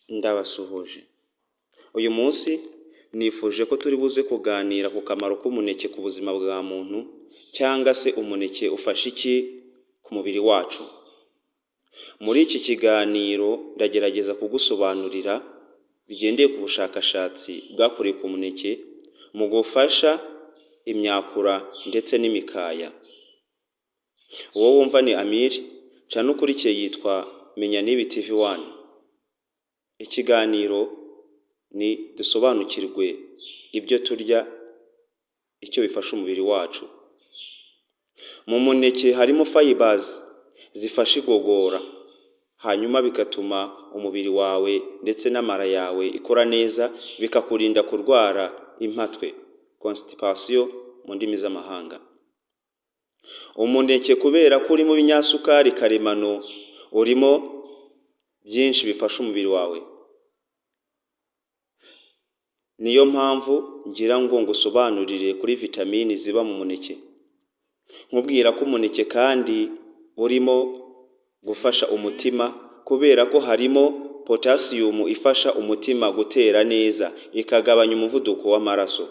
Ndabasuhuje. Uyu munsi nifuje ko turi buze kuganira ku kamaro k'umuneke ku buzima bwa muntu, cyangwa se umuneke ufasha iki ku mubiri wacu. Muri iki kiganiro ndagerageza kugusobanurira bigendeye ku bushakashatsi bwakorewe ku muneke mu gufasha imyakura ndetse n'imikaya. Uwo wumva ni Amir, channel ukurikiye yitwa Menya Nibi TV1. Ikiganiro ni dusobanukirwe ibyo turya, icyo bifasha umubiri wacu. Mu muneke harimo fibers zifasha igogora, hanyuma bigatuma umubiri wawe ndetse n'amara yawe ikora neza, bikakurinda kurwara impatwe, constipation mu ndimi z'amahanga. Umuneke kubera ko urimo ibinyasukari karemano, urimo byinshi bifasha umubiri wawe. Niyo mpamvu ngira ngo ngusobanurire kuri vitamini ziba mu muneke. Nkubwira ko umuneke kandi urimo gufasha umutima, kubera ko harimo potassium ifasha umutima gutera neza, ikagabanya umuvuduko w'amaraso.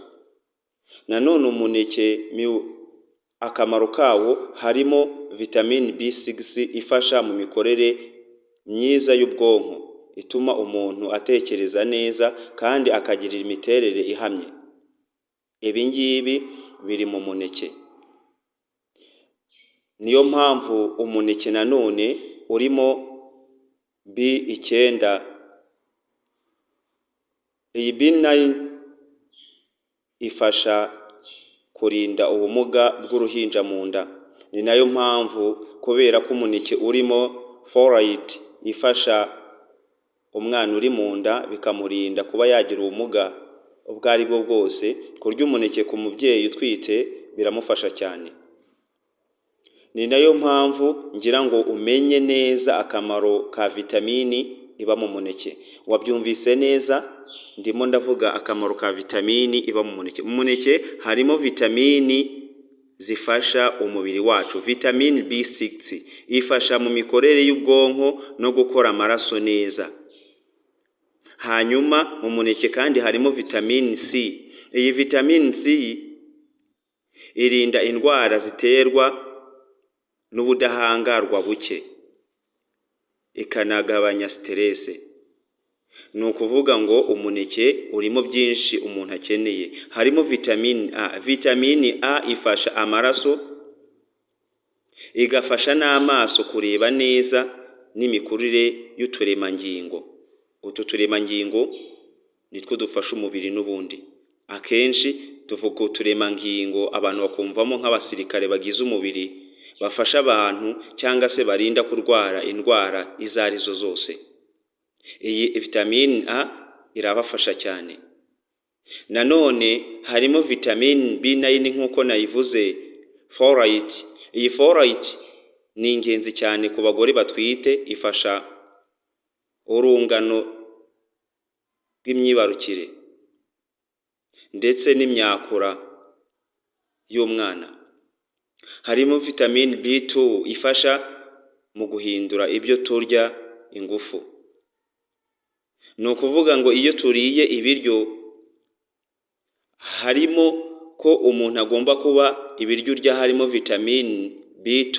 Nanone umuneke akamaro kawo harimo vitamine B6 ifasha mu mikorere myiza y'ubwonko, ituma umuntu atekereza neza kandi akagirira imiterere ihamye. Ibi ngibi biri mu muneke. Niyo mpamvu umuneke nanone urimo B9. Iyi B9 ifasha kurinda ubumuga bw'uruhinja mu nda. Ni nayo mpamvu kubera ko umuneke urimo folate ifasha umwana uri mu nda, bikamurinda kuba yagira ubumuga ubwo ari bwo bwose. Kurya umuneke ku mubyeyi utwite biramufasha cyane. Ni nayo mpamvu ngira ngo umenye neza akamaro ka vitamini iba mu muneke. Wabyumvise neza, ndimo ndavuga akamaro ka vitamini iba mu muneke. Mu muneke harimo vitamini zifasha umubiri wacu. Vitamine B6 ifasha mu mikorere y'ubwonko no gukora amaraso neza. Hanyuma mu muneke kandi harimo vitamine C. Iyi vitamine C irinda indwara ziterwa n'ubudahangarwa buke, ikanagabanya stress. Ni ukuvuga ngo umuneke urimo byinshi umuntu akeneye. Harimo vitamine A. Vitamine A ifasha amaraso, igafasha n'amaso kureba neza n'imikurire y'uturemangingo. Utu turemangingo nitwo dufasha umubiri n'ubundi. Akenshi tuvuga uturemangingo abantu bakumvamo nk'abasirikare bagize umubiri, bafasha abantu cyangwa se barinda kurwara indwara izo arizo zose. Iyi vitamine A irabafasha cyane. Nanone harimo vitamine B9 nk'uko nayivuze, folate. Iyi folate ni ingenzi cyane ku bagore batwite, ifasha urungano rw'imyibarukire ndetse n'imyakura y'umwana. Harimo vitamine B2 ifasha mu guhindura ibyo turya ingufu. Ni ukuvuga ngo iyo turiye ibiryo, harimo ko umuntu agomba kuba ibiryo urya harimo vitamine B2.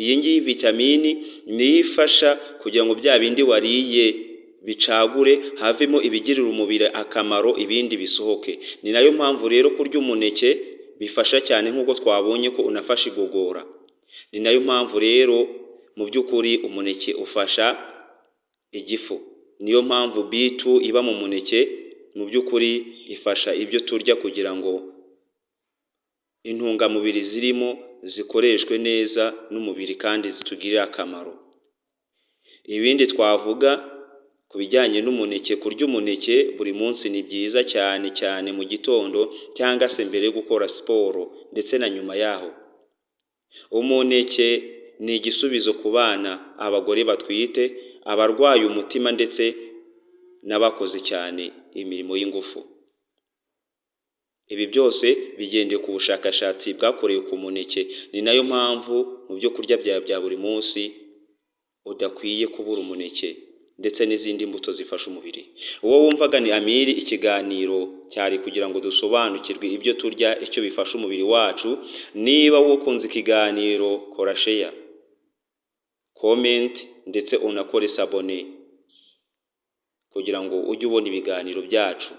Iyi ngiyi vitamini niyo ifasha kugira ngo bya bindi wariye bicagure, havemo ibigirira umubiri akamaro, ibindi bisohoke. Ni nayo mpamvu rero kurya umuneke bifasha cyane, nk'uko twabonye ko unafasha igogora. Ni nayo mpamvu rero mu by'ukuri umuneke ufasha igifu. Niyo mpamvu B2 iba mu muneke, mu by'ukuri ifasha ibyo turya kugira ngo intungamubiri zirimo zikoreshwe neza n'umubiri kandi zitugirire akamaro. Ibindi twavuga ku bijyanye n'umuneke, kurya umuneke buri munsi ni byiza cyane cyane mu gitondo cyangwa se mbere yo gukora siporo ndetse na nyuma yaho. Umuneke ni igisubizo ku bana, abagore batwite, abarwaye umutima ndetse n'abakoze cyane imirimo y'ingufu. Ibi byose bigendeye ku bushakashatsi bwakorewe ku muneke. Ni nayo mpamvu mu byo kurya bya buri munsi udakwiye kubura umuneke. ndetse n'izindi mbuto zifasha umubiri. Uwo wumvaga ni Amiri, ikiganiro cyari kugira ngo dusobanukirwe ibyo turya icyo bifasha umubiri wacu. Niba wukunze ikiganiro, kora share, comment ndetse unakore sabone kugira ngo ujye ubona ibiganiro byacu.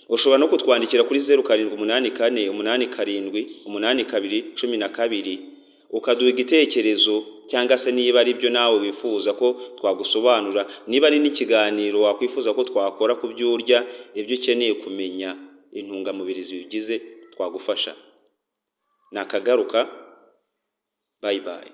Ushobora no kutwandikira kuri 0784878212 ukaduha igitekerezo, cyangwa se niba ari byo nawe wifuza ko twagusobanura, niba ari n'ikiganiro wakwifuza ko twakora ku byo urya, ibyo ukeneye kumenya, intungamubiri zibigize, twagufasha. Nakagaruka, bye bye.